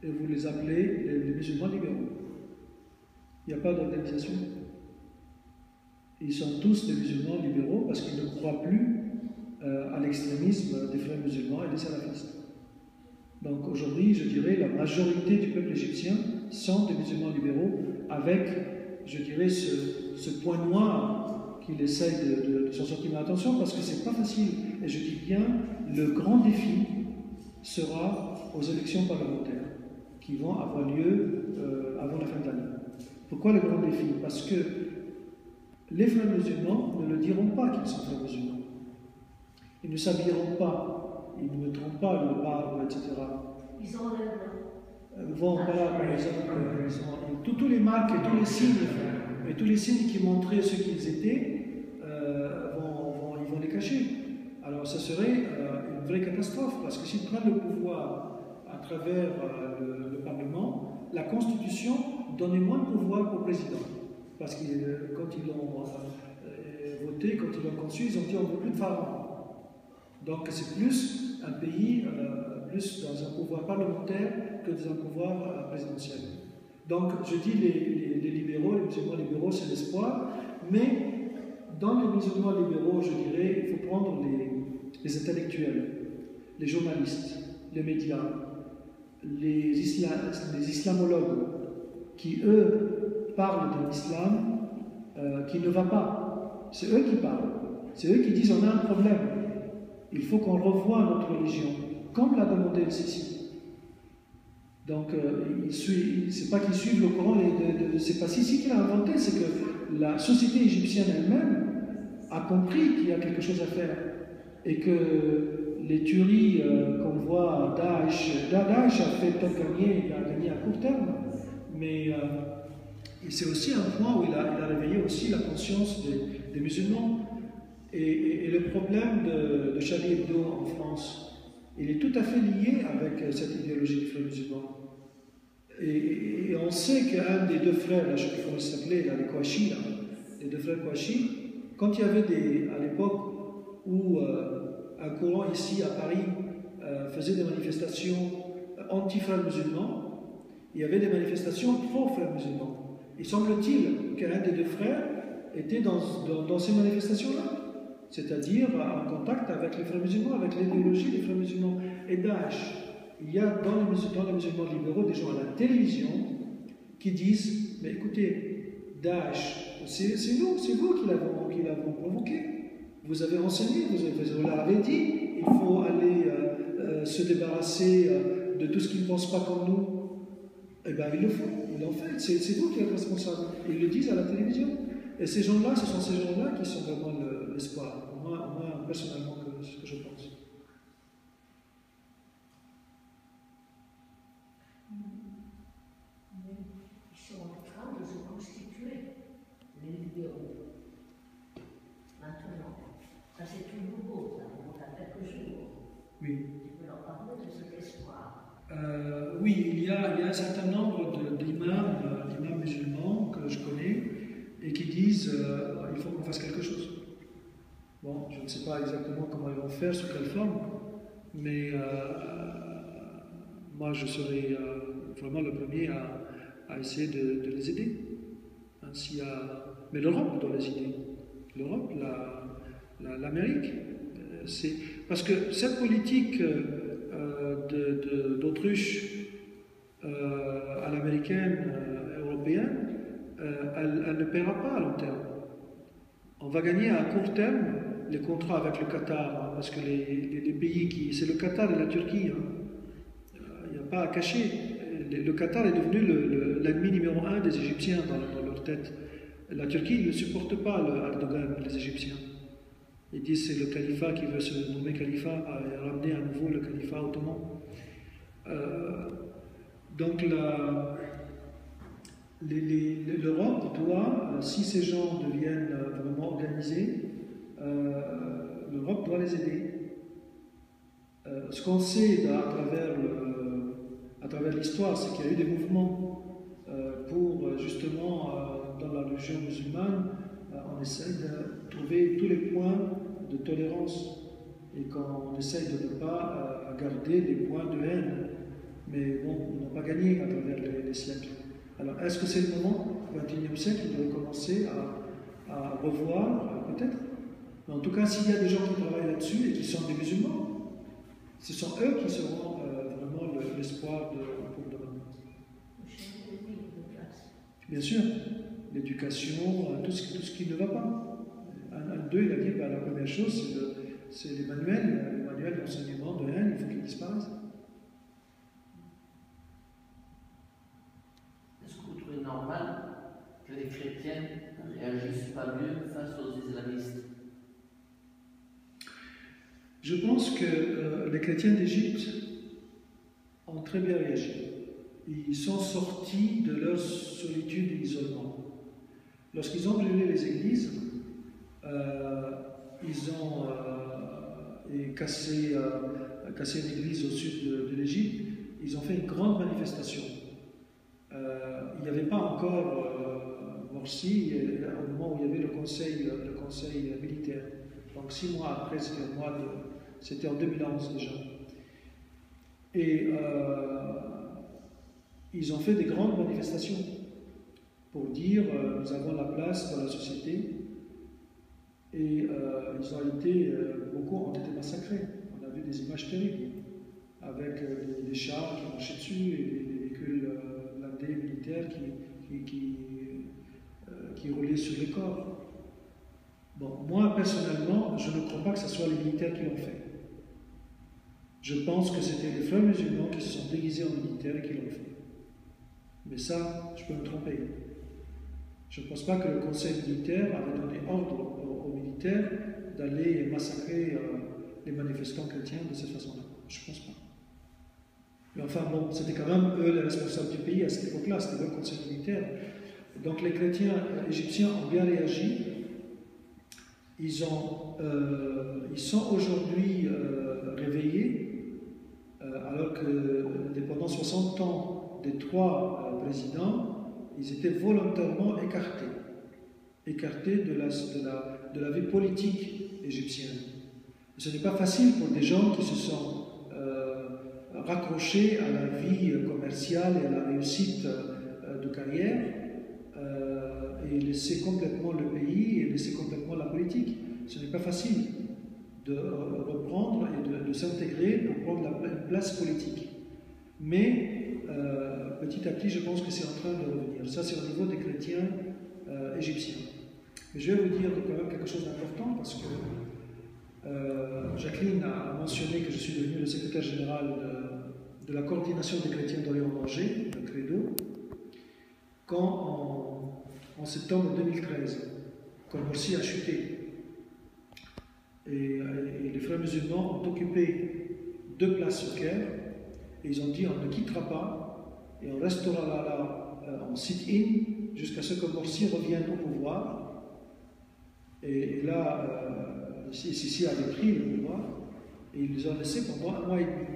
et vous les appelez les musulmans libéraux. Il n'y a pas d'organisation. Ils sont tous des musulmans libéraux parce qu'ils ne croient plus à l'extrémisme des frères musulmans et des salafistes. Donc aujourd'hui, je dirais, la majorité du peuple égyptien sont des musulmans libéraux avec, je dirais, ce point noir qu'il essaye de s'en sortir. Mais attention, parce que c'est pas facile. Et je dis bien, le grand défi sera aux élections parlementaires qui vont avoir lieu avant la fin de l'année. Pourquoi le grand défi? Parce que les frères musulmans ne le diront pas qu'ils sont frères musulmans. Ils ne s'habilleront pas, ils ne mettront pas le barbe, etc. Ils enlèvent. Vont par exemple, tous les marques et tous les signes qui montraient ce qu'ils étaient, ils vont les cacher. Alors ce serait une vraie catastrophe, parce que s'ils prennent le pouvoir à travers le Parlement, la Constitution donnait moins de pouvoir au président. Parce que quand ils l'ont voté, quand ils l'ont conçu, ils ont dit on ne veut plus de pharaon. Donc c'est plus un pays, plus dans un pouvoir parlementaire que dans un pouvoir présidentiel. Donc je dis les libéraux, les musulmans libéraux, c'est l'espoir, mais dans les musulmans libéraux, je dirais, il faut prendre les intellectuels, les journalistes, les médias, les islamologues, qui eux parlent d'un islam qui ne va pas. C'est eux qui parlent. C'est eux qui disent on a un problème. Il faut qu'on revoie notre religion, comme l'a demandé le Sisi. Donc, c'est pas qu'ils suivent le Coran, c'est pas Sisi qui l'a inventé, c'est que la société égyptienne elle-même a compris qu'il y a quelque chose à faire. Et que les tueries qu'on voit à Daesh a fait peut-être gagner, il a gagné à court terme, mais c'est aussi un point où il a réveillé aussi la conscience des musulmans. Et le problème de Charlie Hebdo en France, il est tout à fait lié avec cette idéologie des frères musulmans. Et on sait qu'un des deux frères, là, je ne sais plus comment il s'appelait, les Kouachi, les deux frères Kouachi, quand il y avait à l'époque où un courant ici à Paris faisait des manifestations anti-frères musulmans, il y avait des manifestations pro-frères musulmans. Il semble-t-il qu'un des deux frères était dans ces manifestations-là, c'est-à-dire en contact avec les frères musulmans, avec l'idéologie des frères musulmans. Et Daesh, il y a dans les musulmans libéraux des gens à la télévision qui disent, mais écoutez, Daesh, c'est nous, c'est vous qui l'avons provoqué. Vous avez renseigné, vous leur avez dit, il faut aller se débarrasser de tout ce qui ne pense pas comme nous. Eh bien, ils le font, ils l'ont fait, c'est vous qui êtes responsable. Ils le disent à la télévision. Et ces gens-là, ce sont ces gens-là qui sont vraiment l'espoir, moi personnellement, ce que je pense. Ils sont en train de se constituer, les libéraux. Maintenant, ça c'est tout nouveau, ça remonte à quelques jours. Oui. Tu peux leur parler de cet espoir? Oui, il y a un certain nombre d'imams musulmans que je connais et qui disent il faut qu'on fasse quelque chose. Bon, je ne sais pas exactement comment ils vont faire, sous quelle forme, mais moi je serai vraiment le premier à essayer de les aider. Ainsi mais l'Europe doit les aider. L'Europe, l'Amérique. Parce que cette politique d'autruche à l'américaine, européenne, elle ne paiera pas à long terme. On va gagner à court terme les contrats avec le Qatar, parce que les pays qui... C'est le Qatar et la Turquie. Il n'y a pas à cacher. Le Qatar est devenu l'ennemi numéro 1 des Égyptiens dans leur tête. La Turquie ne supporte pas Erdogan, les Égyptiens. Ils disent que c'est le califat qui veut se nommer califat et ramener à nouveau le califat ottoman. Donc l'Europe doit, si ces gens deviennent vraiment organisés, l'Europe doit les aider. Ce qu'on sait à travers l'histoire, c'est qu'il y a eu des mouvements pour justement, dans la religion musulmane, on essaie de trouver tous les points de tolérance et qu'on essaye de ne pas garder des points de haine. Mais bon, on n'a pas gagné à travers les siècles. Alors, est-ce que c'est le moment, au XXIe siècle, de commencer à revoir, peut-être? Mais en tout cas, s'il y a des gens qui travaillent là-dessus et qui sont des musulmans, ce sont eux qui seront vraiment l'espoir pour demain. Bien sûr, l'éducation, tout ce qui ne va pas. Un d'eux, il a dit, la première chose, c'est les manuels d'enseignement de haine, il faut qu'ils disparaissent. Est-ce que vous trouvez normal que les chrétiens ne réagissent pas mieux face aux islamistes? Je pense que les chrétiens d'Égypte ont très bien réagi. Ils sont sortis de leur solitude et isolement. Lorsqu'ils ont brûlé les églises, ils ont cassé une église au sud de l'Égypte. Ils ont fait une grande manifestation. Il n'y avait pas encore Morsi au moment où il y avait le conseil militaire. Donc 6 mois après, c'était en 2011 déjà. Et ils ont fait des grandes manifestations pour dire nous avons la place dans la société. Et beaucoup ont été massacrés. On a vu des images terribles avec des chars qui marchaient dessus et des véhicules blindés militaires qui roulaient sur les corps. Bon, moi personnellement, je ne crois pas que ce soit les militaires qui l'ont fait. Je pense que c'était les frères musulmans qui se sont déguisés en militaires et qui l'ont fait. Mais ça, je peux me tromper. Je ne pense pas que le conseil militaire avait donné ordre aux militaires d'aller massacrer les manifestants chrétiens de cette façon-là. Je ne pense pas. Mais enfin bon, c'était quand même eux les responsables du pays à cette époque-là, c'était le conseil militaire. Donc les chrétiens égyptiens ont bien réagi. Ils sont aujourd'hui réveillés, alors que pendant 60 ans des 3 présidents, ils étaient volontairement écartés de la vie politique égyptienne. Ce n'est pas facile pour des gens qui se sont raccrochés à la vie commerciale et à la réussite de carrière et laisser complètement le pays et laisser complètement la politique. Ce n'est pas facile de reprendre et de s'intégrer pour prendre la place politique. Mais petit à petit, je pense que c'est en train de revenir. Ça, c'est au niveau des chrétiens égyptiens. Mais je vais vous dire quand même quelque chose d'important parce que Jacqueline a mentionné que je suis devenu le secrétaire général de la coordination des chrétiens d'Orient-Angers, le Credo, quand en septembre 2013, quand Morsi a chuté. Et les frères musulmans ont occupé 2 places au Caire et ils ont dit on ne quittera pas et on restera là en sit-in jusqu'à ce que Morsi revienne au pouvoir. Et là, Sisi avait pris le pouvoir et ils les ont laissés pendant 1 mois et demi.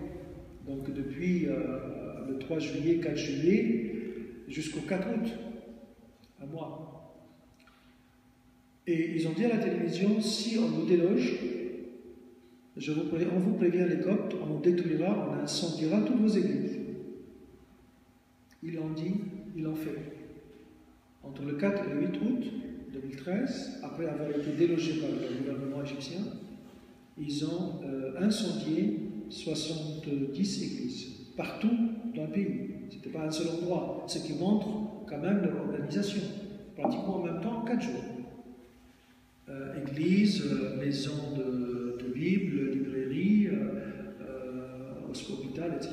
Donc depuis le 3 juillet, 4 juillet jusqu'au 4 août, 1 mois. Et ils ont dit à la télévision, si on nous déloge, on vous prévient les Coptes, on détruira, on incendiera toutes vos églises. Ils l'ont dit, ils l'ont fait. Entre le 4 et le 8 août 2013, après avoir été délogés par le gouvernement égyptien, ils ont incendié 70 églises, partout dans le pays. Ce n'était pas un seul endroit, ce qui montre quand même leur organisation, pratiquement en même temps, 4 jours. Église, maison de Bible, librairie, hôpital, etc.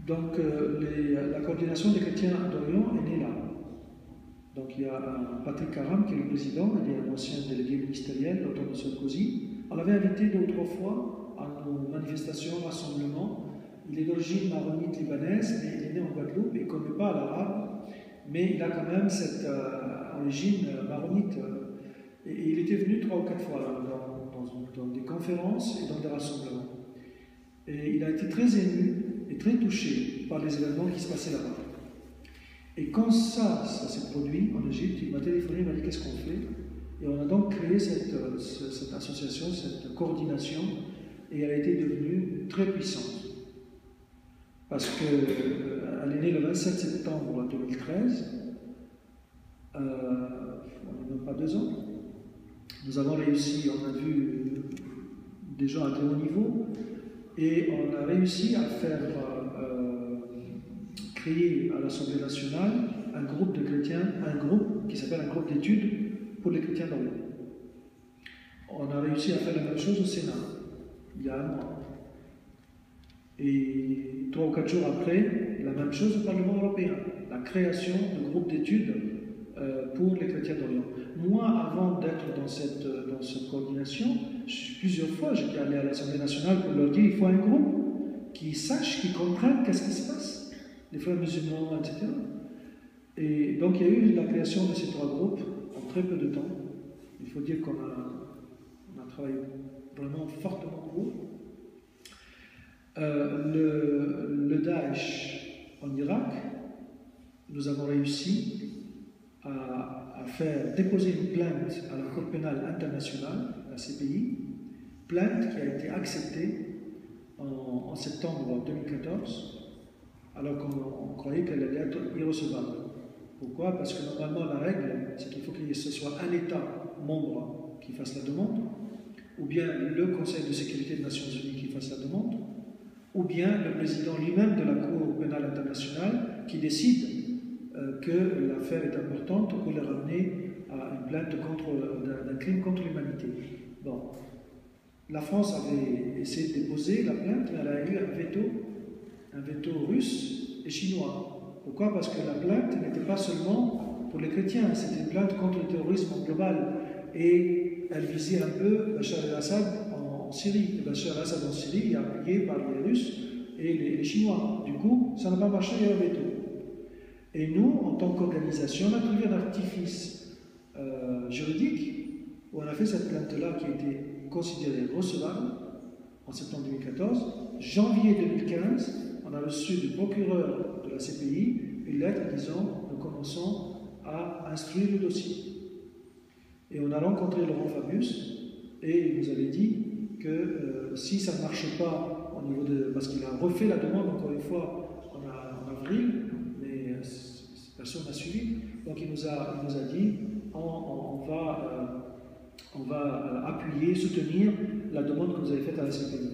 Donc la coordination des chrétiens d'Orient est née là. Donc il y a Patrick Karam qui est le président, il est un ancien délégué ministériel autour de Sarkozy. On l'avait invité 2 ou 3 fois à nos manifestations, rassemblements. Il est d'origine maronite libanaise, mais il est né en Guadeloupe et il ne connaît pas l'arabe. Mais il a quand même cette origine maronite. Et il était venu 3 ou 4 fois dans des conférences et dans des rassemblements. Et il a été très ému et très touché par les événements qui se passaient là-bas. Et quand ça s'est produit en Égypte, il m'a téléphoné, il m'a dit qu'est-ce qu'on fait. Et on a donc créé cette association, cette coordination, et elle a été devenue très puissante. Parce qu'elle est née le 27 septembre 2013, on n'a même pas 2 ans. Nous avons réussi, on a vu des gens à très haut niveau, et on a réussi à faire créer à l'Assemblée nationale un groupe de chrétiens, un groupe qui s'appelle un groupe d'études pour les chrétiens d'Orient. On a réussi à faire la même chose au Sénat, il y a 1 mois. Et 3 ou 4 jours après, la même chose au Parlement européen, la création de groupes d'études pour les chrétiens d'Orient. Moi, avant d'être dans cette coordination, plusieurs fois, j'étais allé à l'Assemblée nationale pour leur dire il faut un groupe qui sache, qui comprenne qu'est-ce qui se passe, les frères musulmans, etc. Et donc, il y a eu la création de ces 3 groupes en très peu de temps. Il faut dire qu'on a travaillé vraiment fortement pour eux. Le Daesh en Irak, nous avons réussi à faire déposer une plainte à la Cour pénale internationale, la CPI, plainte qui a été acceptée en septembre 2014, alors qu'on croyait qu'elle allait être irrecevable. Pourquoi? Parce que normalement la règle, c'est qu'il faut que ce soit un État membre qui fasse la demande, ou bien le Conseil de sécurité des Nations Unies qui fasse la demande, ou bien le président lui-même de la Cour pénale internationale qui décide que l'affaire est importante pour le ramener à une plainte d'un crime contre l'humanité. Bon. La France avait essayé de déposer la plainte, mais elle a eu un veto russe et chinois. Pourquoi? Parce que la plainte n'était pas seulement pour les chrétiens, c'était une plainte contre le terrorisme global. Et elle visait un peu Bachar el-Assad en Syrie. Et Bachar el-Assad en Syrie est appuyé par les Russes et les Chinois. Du coup, ça n'a pas marché, il y a un veto. Et nous, en tant qu'organisation, on a trouvé un artifice juridique où on a fait cette plainte-là qui a été considérée recevable en septembre 2014. Janvier 2015, on a reçu du procureur de la CPI une lettre disant nous commençons à instruire le dossier. Et on a rencontré Laurent Fabius et il nous avait dit que si ça ne marche pas au niveau de... Parce qu'il a refait la demande encore une fois en avril, mais personne n'a suivi. Donc il nous a dit on va appuyer, soutenir la demande que vous avez faite à la CPI.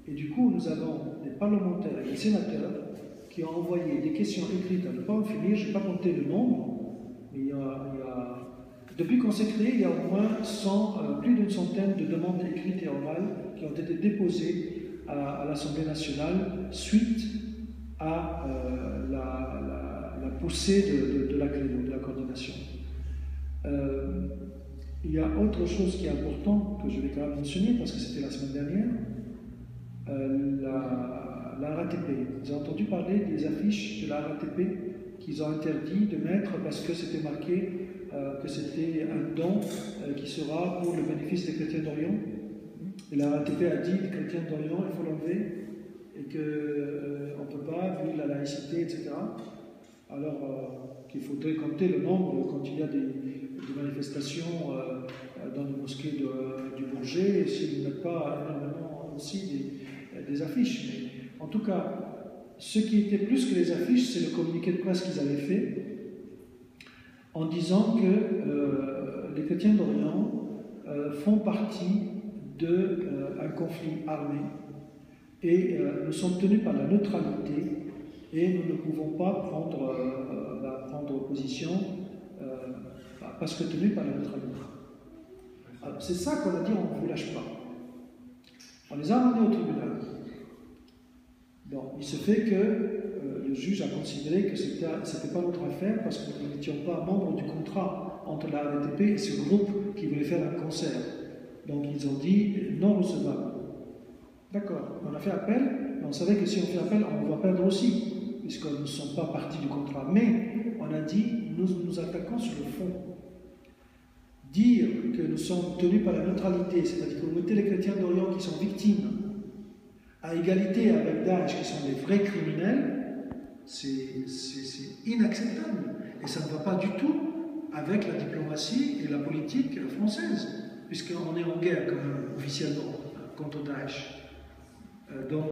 Et du coup, nous avons des parlementaires et des sénateurs qui ont envoyé des questions écrites à ne pas en finir. Je n'ai pas compté le nombre, mais depuis qu'on s'est créé, il y a au moins plus d'une centaine de demandes écrites et orales qui ont été déposées à l'Assemblée nationale suite à la poussée de la coordination. Il y a autre chose qui est important que je vais quand même mentionner parce que c'était la semaine dernière, la RATP. Vous avez entendu parler des affiches de la RATP qu'ils ont interdit de mettre parce que c'était marqué que c'était un don qui sera pour le bénéfice des chrétiens d'Orient. Et la RATP a dit les chrétiens d'Orient, il faut l'enlever et qu'on ne peut pas, vu la laïcité, etc. Alors qu'il faudrait compter le nombre quand il y a des manifestations dans les mosquées du Bourget, et s'ils ne mettent pas énormément aussi des affiches. Mais en tout cas, ce qui était plus que les affiches, c'est le communiqué de presse qu'ils avaient fait en disant que les chrétiens d'Orient font partie d'un conflit armé et nous sommes tenus par la neutralité et nous ne pouvons pas prendre position parce que tenus par la neutralité. C'est ça qu'on a dit, on ne vous lâche pas. On les a ramenés au tribunal. Bon, il se fait que le juge a considéré que ce n'était pas notre affaire parce que nous n'étions pas membres du contrat entre la RATP et ce groupe qui voulait faire un concert. Donc ils ont dit non recevable. D'accord, on a fait appel, mais on savait que si on fait appel, on va perdre aussi, puisque nous ne sommes pas partie du contrat. Mais on a dit, nous nous attaquons sur le fond. Dire que nous sommes tenus par la neutralité, c'est-à-dire que vous mettez les chrétiens d'Orient qui sont victimes à égalité avec Daesh, qui sont des vrais criminels, c'est inacceptable. Et ça ne va pas du tout avec la diplomatie et la politique française, puisqu'on est en guerre quand même officiellement contre Daesh. Donc,